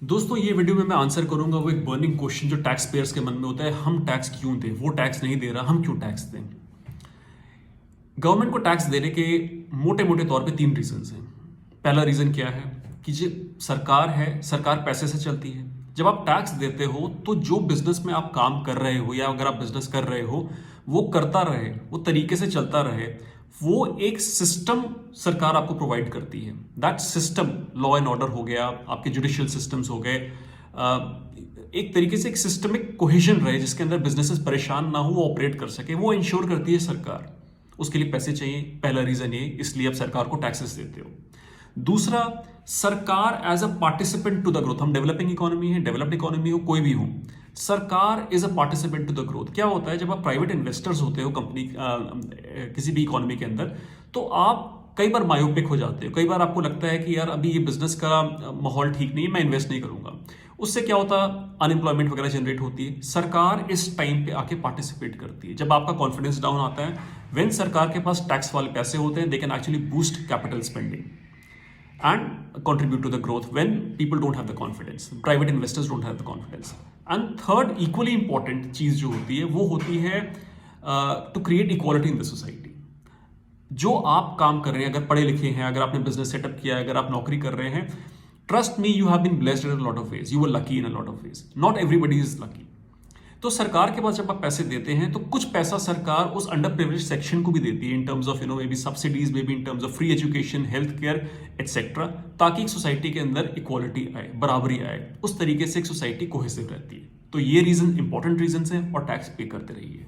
दोस्तों ये वीडियो में मैं आंसर करूंगा वो एक बर्निंग क्वेश्चन जो टैक्स पेयर्स के मन में होता है। हम टैक्स क्यों दें? वो टैक्स नहीं दे रहा, हम क्यों टैक्स दें? गवर्नमेंट को टैक्स देने के मोटे मोटे तौर पे तीन रीजंस हैं। पहला रीजन क्या है कि जो सरकार है, सरकार पैसे से चलती है। जब आप टैक्स देते हो तो जो बिजनेस में आप काम कर रहे हो या अगर आप बिजनेस कर रहे हो वो करता रहे, वो तरीके से चलता रहे। वो एक सिस्टम सरकार आपको प्रोवाइड करती है। That system law and order हो गया, आपके जुडिशियल सिस्टम्स हो गए, एक तरीके से एक सिस्टमिक कोहेजन रहे जिसके अंदर बिजनेसेस परेशान ना हो, वो ऑपरेट कर सके, वो इंश्योर करती है सरकार। उसके लिए पैसे चाहिए, पहला रीजन ये, इसलिए आप सरकार को टैक्सेस देते हो। दूसरा, सरकार as a participant to the growth. हम डेवलपिंग इकोनॉमी है, डेवलप्ड इकोनॉमी हो, कोई भी हो, सरकार is a participant to the growth. क्या होता है जब आप प्राइवेट इन्वेस्टर्स होते हो कंपनी किसी भी इकोनॉमी के अंदर, तो आप कई बार मायोपिक हो जाते हो। कई बार आपको लगता है कि यार अभी ये बिजनेस का माहौल ठीक नहीं है, मैं इन्वेस्ट नहीं करूंगा। उससे क्या होता है, अनएम्प्लॉयमेंट वगैरह जनरेट होती है। सरकार इस टाइम पे आके पार्टिसिपेट करती है। जब आपका कॉन्फिडेंस डाउन आता है, व्हेन सरकार के पास टैक्स वाले पैसे होते हैं, they can actually boost capital spending and contribute to the growth when people don't have the confidence, private investors don't have the confidence. And third, equally important चीज जो होती है वो होती है to create equality in the society. जो आप काम कर रहे हैं, अगर पढ़े लिखे हैं, अगर आपने बिजनेस सेटअप किया है, अगर आप नौकरी कर रहे हैं, trust me, you have been blessed in a lot of ways, you were lucky in a lot of ways, not everybody is lucky. तो सरकार के पास जब आप पैसे देते हैं तो कुछ पैसा सरकार उस अंडर प्रिविलेज सेक्शन को भी देती है in terms of may be subsidies, may be in terms of free education, health care etcetera, ताकि एक सोसाइटी के अंदर इक्वालिटी आए, बराबरी आए। उस तरीके से एक सोसाइटी कोहेसिव रहती है। तो ये रीजन इंपॉर्टेंट रीजन है और टैक्स पे करते रहिए।